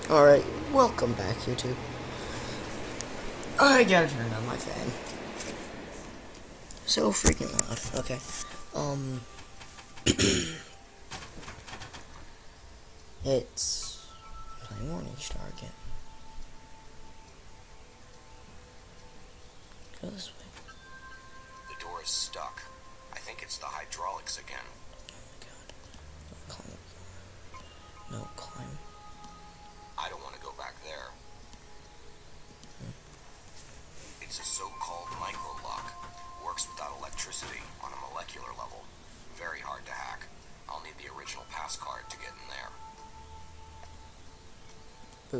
Alright, welcome back, YouTube. I gotta turn on my fan. So freaking loud. Okay. It's playing Morningstar again. Go this way. The door is stuck. I think it's the hydraulics again. Oh my god. Climb. No, climb. I don't want to go back there. It's a so-called micro-lock. Works without electricity on a molecular level. Very hard to hack. I'll need the original pass card to get in there.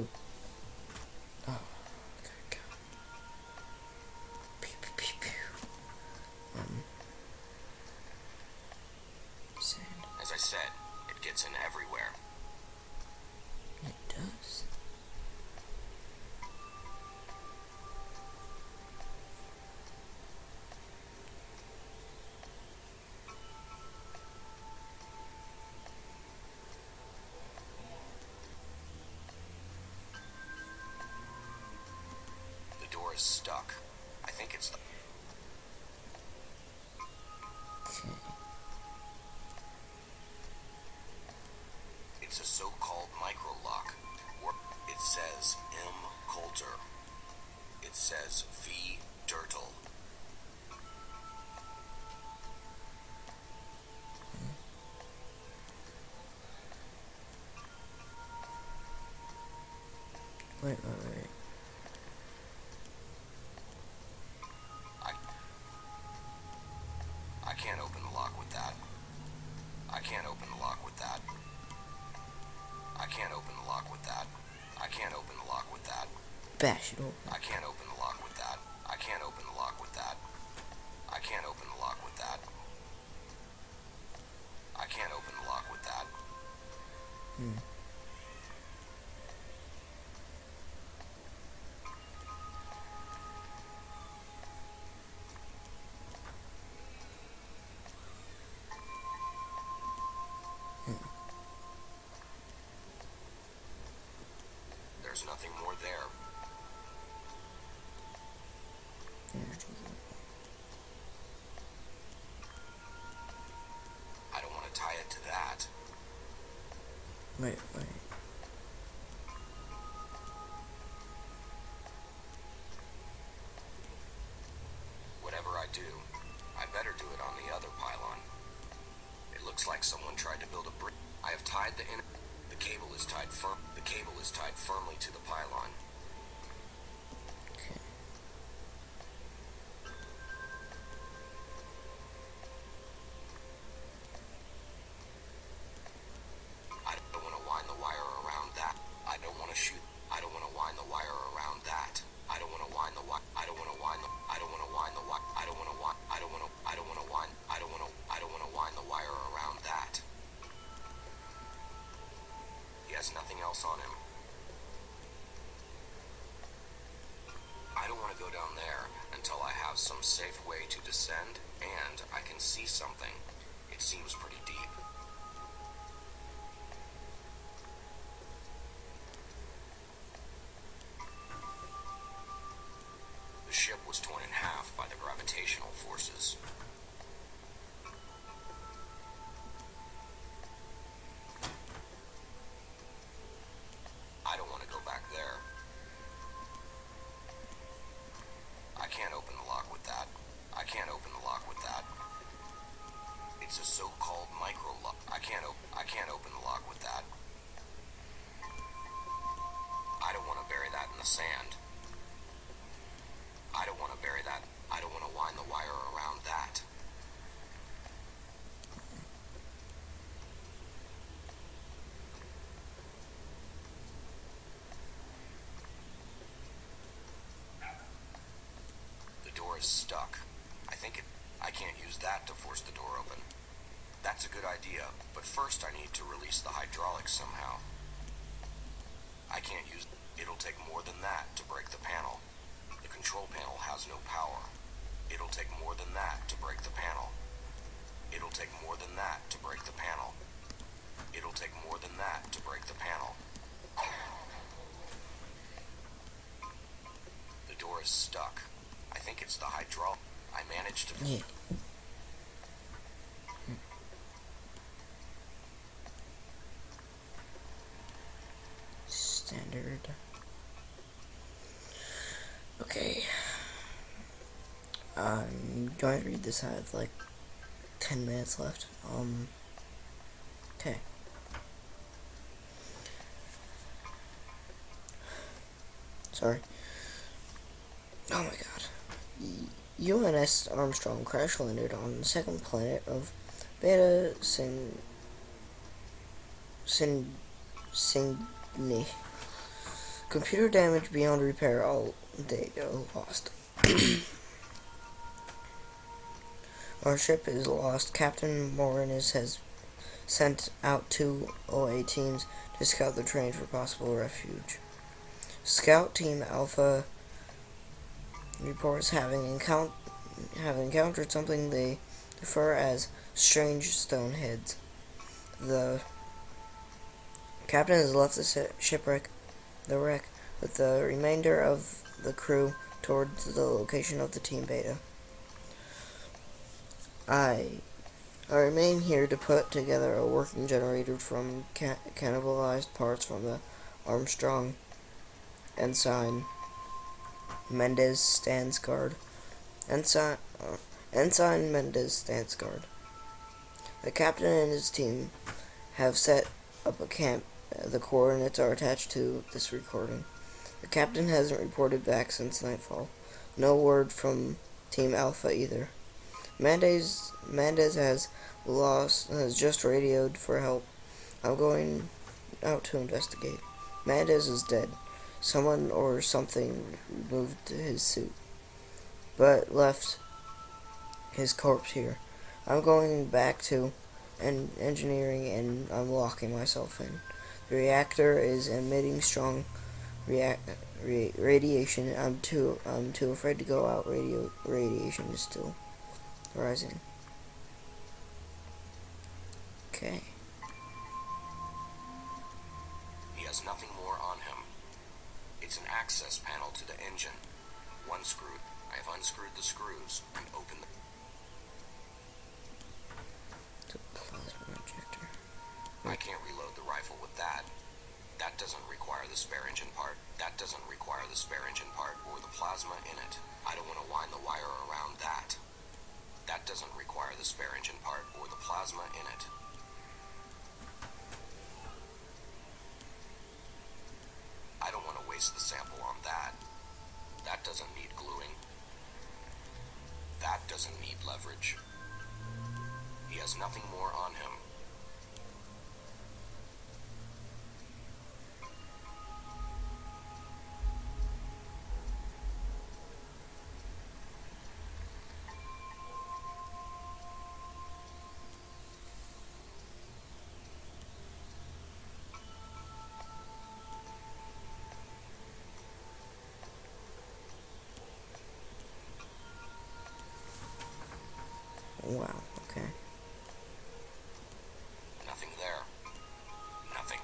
Boo. Oh, okay, go. Pew, pew, pew, pew. Sand. As I said, it gets in everywhere. It does. The door is stuck. I think it's the... Okay. It's a so-called micro-lock. It says M. Coulter. It says V. Dirtle. Wait. I can't open the lock with that. I can't open the lock with that. I can't open the lock with that. I can't open the lock with that. Bash it open. I can't open the lock with that. I can't open the lock with that. I can't open the lock with that. I can't open the lock with that. There's nothing more there. Energy. I don't want to tie it to that. Wait. Whatever I do, I better do it on the other pylon. It looks like someone tried to build a bridge. I have tied the inner... The cable is tied firmly to the pylon. Okay. I don't want to wind the wire around that. I don't want to shoot. I don't want to wind the wire around that. I don't want to wind the wire. I don't want to wind the... I don't want to wind the wire. I don't want to wind... I don't want to... I don't want to wind... I don't want to... I don't want to wind the wire around that. He has nothing else on him. I don't want to go down there until I have some safe way to descend and I can see something. It seems pretty deep. The ship was torn in half by the gravitational forces. I don't want to go back there. I can't open the lock with that. I can't open the lock with that. It's a so-called micro-lock. I can't open the lock with that. I don't want to bury that in the sand. I don't want to bury that. I don't want to wind the wire around that. The door is stuck. I can't use that to force the door open. That's a good idea, but first I need to release the hydraulics somehow. I can't use... It'll take more than that to break the panel. The control panel has no power. It'll take more than that to break the panel. It'll take more than that to break the panel. It'll take more than that to break the panel. is stuck. I think it's the hydraulic. I managed to... Yeah. Standard. Okay. I'm going to read this. I have like 10 minutes left. Okay. Sorry. Oh my god. UNS Armstrong crash landed on the second planet of Beta Cygni. Computer damage beyond repair. All data lost. Our ship is lost. Captain Morningstar has sent out 2 OA teams to scout the terrain for possible refuge. Scout Team Alpha reports having encountered something they refer as strange stone heads. The captain has left the wreck, with the remainder of the crew towards the location of the Team Beta. I remain here to put together a working generator from cannibalized parts from the Armstrong Ensign Mendez stands guard. Ensign Mendez stands guard. The captain and his team have set up a camp. The coordinates are attached to this recording. The captain hasn't reported back since nightfall. No word from Team Alpha either. Mendez has just radioed for help. I'm going out to investigate. Mendez is dead. Someone or something removed his suit, but left his corpse here. I'm going back to engineering and I'm locking myself in. The reactor is emitting strong radiation. I'm too afraid to go out. Radiation is still rising. Okay. He has nothing more on him. It's an access panel to the engine. One screw. I have unscrewed the screws and opened the... Plasma injector. I can't reload the rifle with that. That doesn't require the spare engine part. That doesn't require the spare engine part or the plasma in it. I don't want to wind the wire around that. That doesn't require the spare engine part or the plasma in it. I don't want to waste the sample on that. That doesn't need gluing. That doesn't need leverage. He has nothing more on him. Wow, okay. Nothing there. Nothing.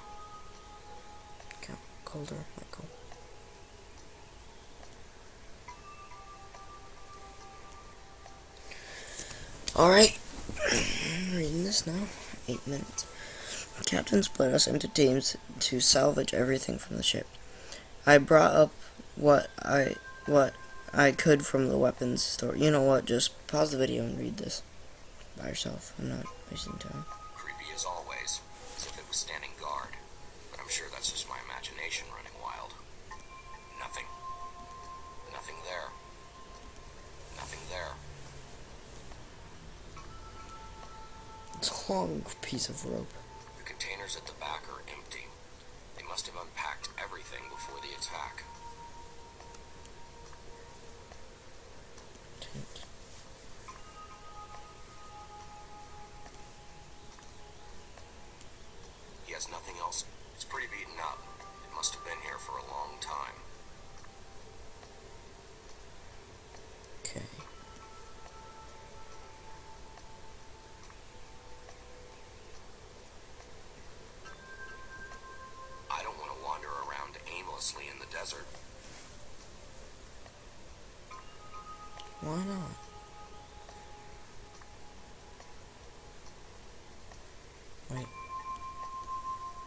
Okay, colder, Michael. Alright. I'm reading this now. 8 minutes. The captain split us into teams to salvage everything from the ship. I brought up what I could from the weapons store. You know what? Just pause the video and read this by yourself. I'm not wasting time. Creepy as always, as if it was standing guard. But I'm sure that's just my imagination running wild. Nothing. Nothing there. Nothing there. It's a long piece of rope. The containers at the back are empty. They must have unpacked everything before the attack. He has nothing else. It's pretty beaten up. It must have been here for a long time. Okay. I don't want to wander around aimlessly in the desert. Why not? Wait.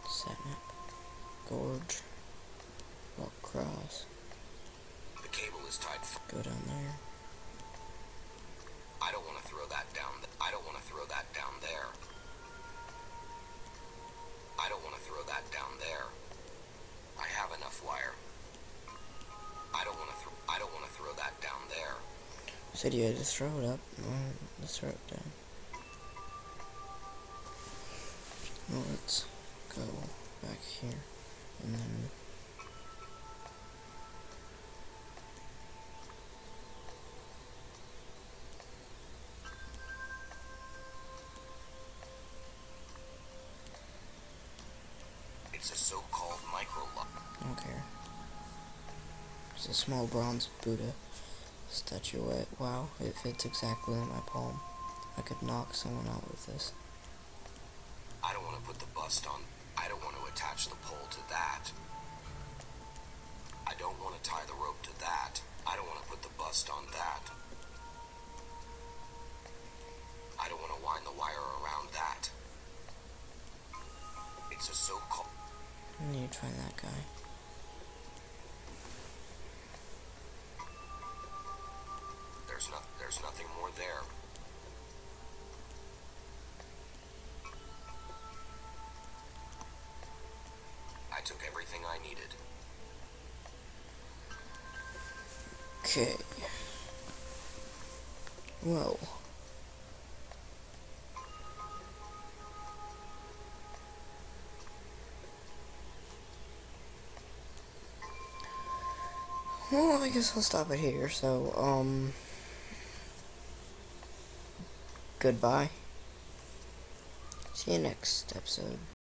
Satnap. Gorge. Walk across. The cable is tied. Go down there. I don't want to throw that down. I don't want to throw that down there. I don't want to throw that down there. I have enough wire. I don't want to throw that down there. Said you had to throw it up. Let's throw it down. Well, let's go back here and then It's a so-called micro-lock. I don't care. There's a small bronze Buddha statuette. Wow, it fits exactly in my palm. I could knock someone out with this. I don't want to put the bust on. I don't want to attach the pole to that. I don't want to tie the rope to that. I don't want to put the bust on that. I don't want to wind the wire around that. It's a so-called... I need to find that guy. There's nothing more there. I took everything I needed. Okay. Well. Well, I guess I'll stop it here. So, goodbye. See you next episode.